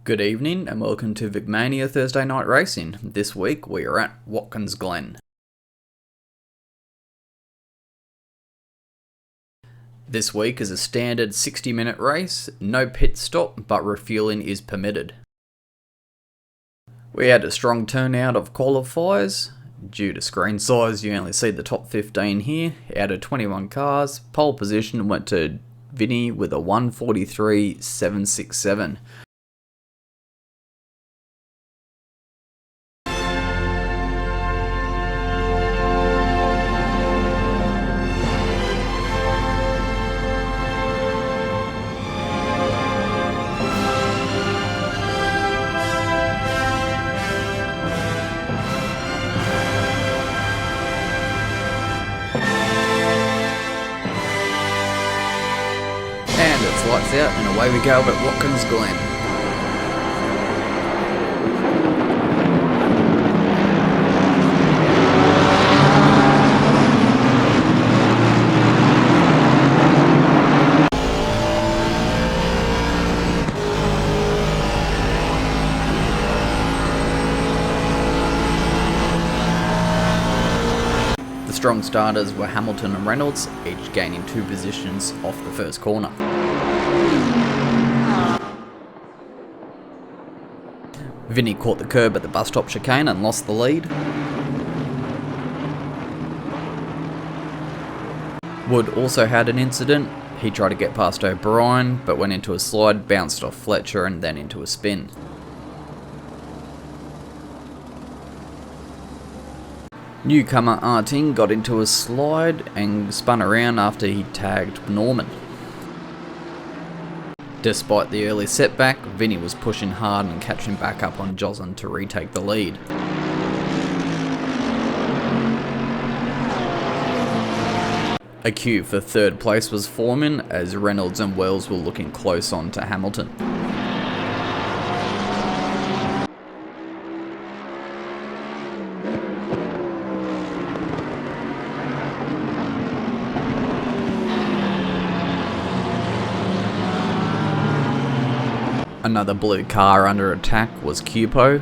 Good evening and welcome to VicMania Thursday Night Racing. This week we are at Watkins Glen. This week is a standard 60-minute race, no pit stop but refueling is permitted. We had a strong turnout of qualifiers. Due to screen size you only see the top 15 here. Out of 21 cars, pole position went to Vinny with a 1:43.767. And it's lights out and away we go at Watkins Glen. The strong starters were Hamilton and Reynolds, each gaining 2 positions off the first corner. Vinny caught the curb at the bus stop chicane and lost the lead. Wood also had an incident. He tried to get past O'Brien, but went into a slide, bounced off Fletcher and then into a spin. Newcomer Arting got into a slide and spun around after he tagged Norman. Despite the early setback, Vinny was pushing hard and catching back up on Joslin to retake the lead. A queue for third place was forming as Reynolds and Wells were looking close on to Hamilton. Another blue car under attack was Cupo.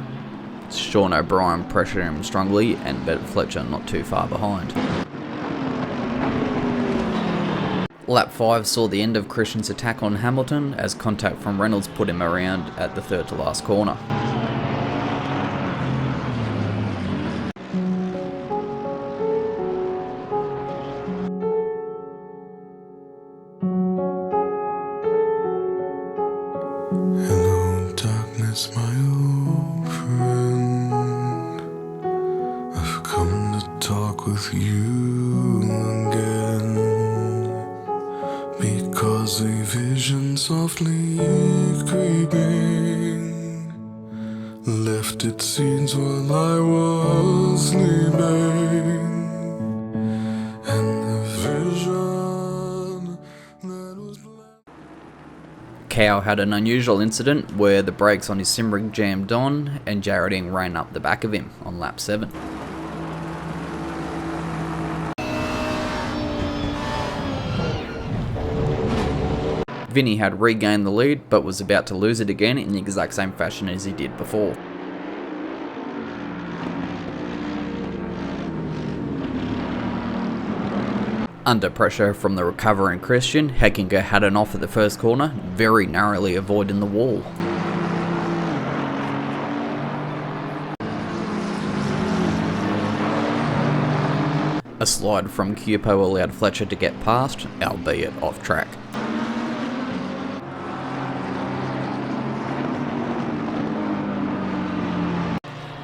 Sean O'Brien pressured him strongly and Bet Fletcher not too far behind. Lap 5 saw the end of Christian's attack on Hamilton as contact from Reynolds put him around at the third to last corner. Hello, darkness, my old friend. I've come to talk with you again, because a vision softly creeping left its scenes while I was sleeping, and the vision that was Cow had an unusual incident where the brakes on his sim rig jammed on and Jared Ing ran up the back of him on lap 7. Vinny had regained the lead but was about to lose it again in the exact same fashion as he did before. Under pressure from the recovering Christian, Heckinger had an off at the first corner, very narrowly avoiding the wall. A slide from Cupo allowed Fletcher to get past, albeit off track.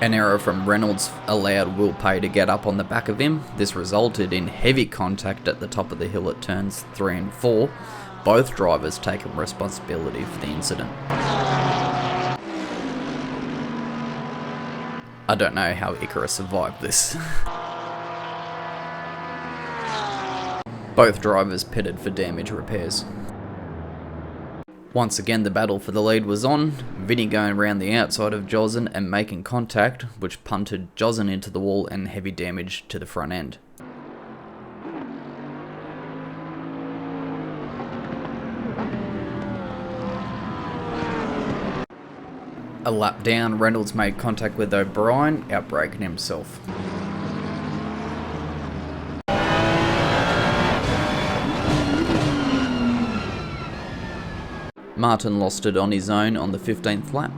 An error from Reynolds allowed Will Pay to get up on the back of him. This resulted in heavy contact at the top of the hill at turns 3 and 4, both drivers taking responsibility for the incident. I don't know how Icarus survived this. Both drivers pitted for damage repairs. Once again the battle for the lead was on, Vinny going around the outside of Joslin and making contact, which punted Joslin into the wall and heavy damage to the front end. A lap down, Reynolds made contact with O'Brien, outbraking himself. Martin lost it on his own on the 15th lap.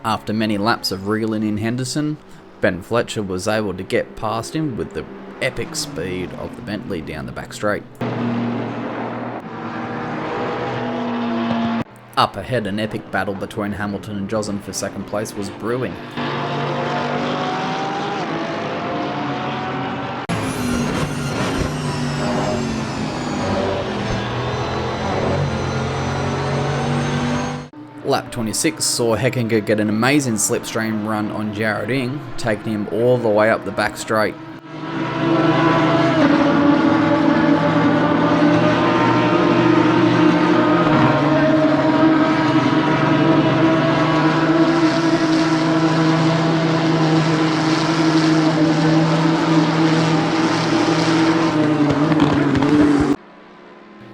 After many laps of reeling in Henderson, Ben Fletcher was able to get past him with the epic speed of the Bentley down the back straight. Up ahead, an epic battle between Hamilton and Joslin for second place was brewing. Lap 26 saw Heckinger get an amazing slipstream run on Jared Ing, taking him all the way up the back straight.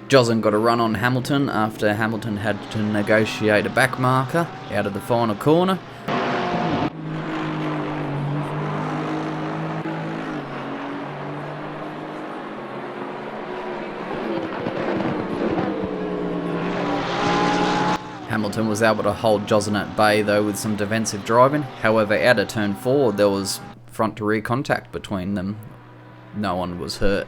Joslin got a run on Hamilton after Hamilton had to negotiate a back marker out of the final corner. Hamilton was able to hold Joslin at bay though with some defensive driving. However, out of turn 4 there was front to rear contact between them. No one was hurt.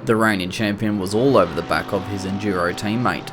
The reigning champion was all over the back of his Enduro teammate.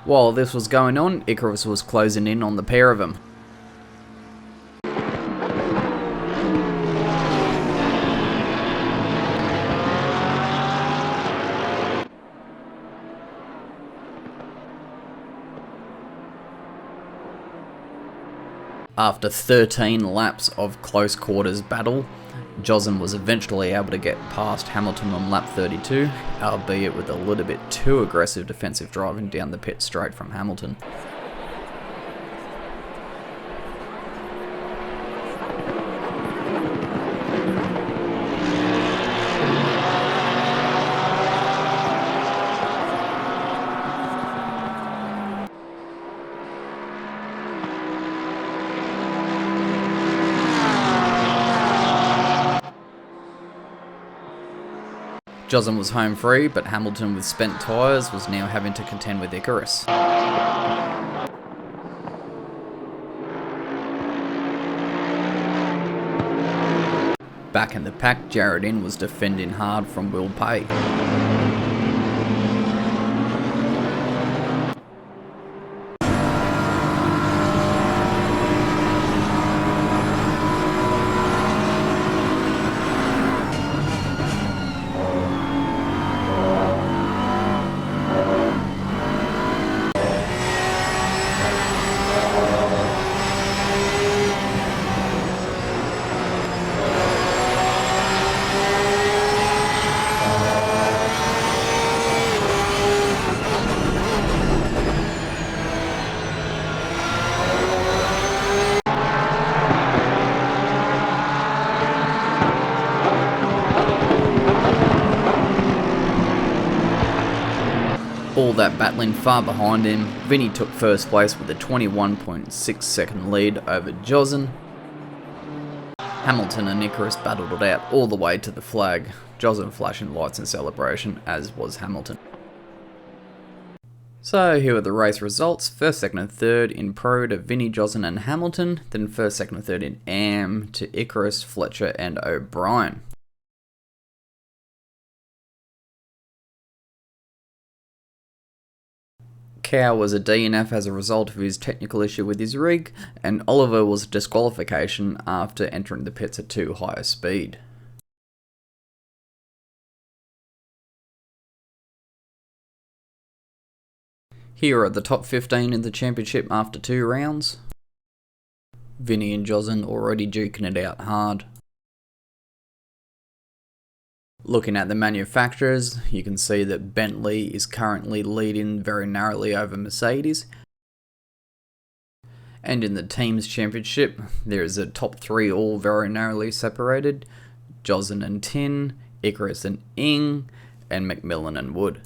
While this was going on, Icarus was closing in on the pair of them. After 13 laps of close quarters battle, Joslin was eventually able to get past Hamilton on lap 32, albeit with a little bit too aggressive defensive driving down the pit straight from Hamilton. Jozen was home free, but Hamilton with spent tyres was now having to contend with Icarus. Back in the pack, Jared In was defending hard from Will Pay. All that battling far behind him, Vinny took first place with a 21.6 second lead over Jozen. Hamilton and Icarus battled it out all the way to the flag, Jozen flashing lights in celebration, as was Hamilton. So here are the race results. First, second and third in Pro to Vinny, Jozen and Hamilton, then first, second and third in Am to Icarus, Fletcher and O'Brien. Cow was a DNF as a result of his technical issue with his rig, and Oliver was a disqualification after entering the pits at too high a speed. Here are the top 15 in the championship after 2 rounds. Vinny and Jozen already duking it out hard. Looking at the manufacturers, you can see that Bentley is currently leading very narrowly over Mercedes. And in the teams championship, there is a top 3 all very narrowly separated. Jozen and Tin, Icarus and Ing, and McMillan and Wood.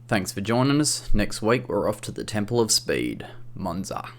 Thanks for joining us. Next week we're off to the Temple of Speed, Monza.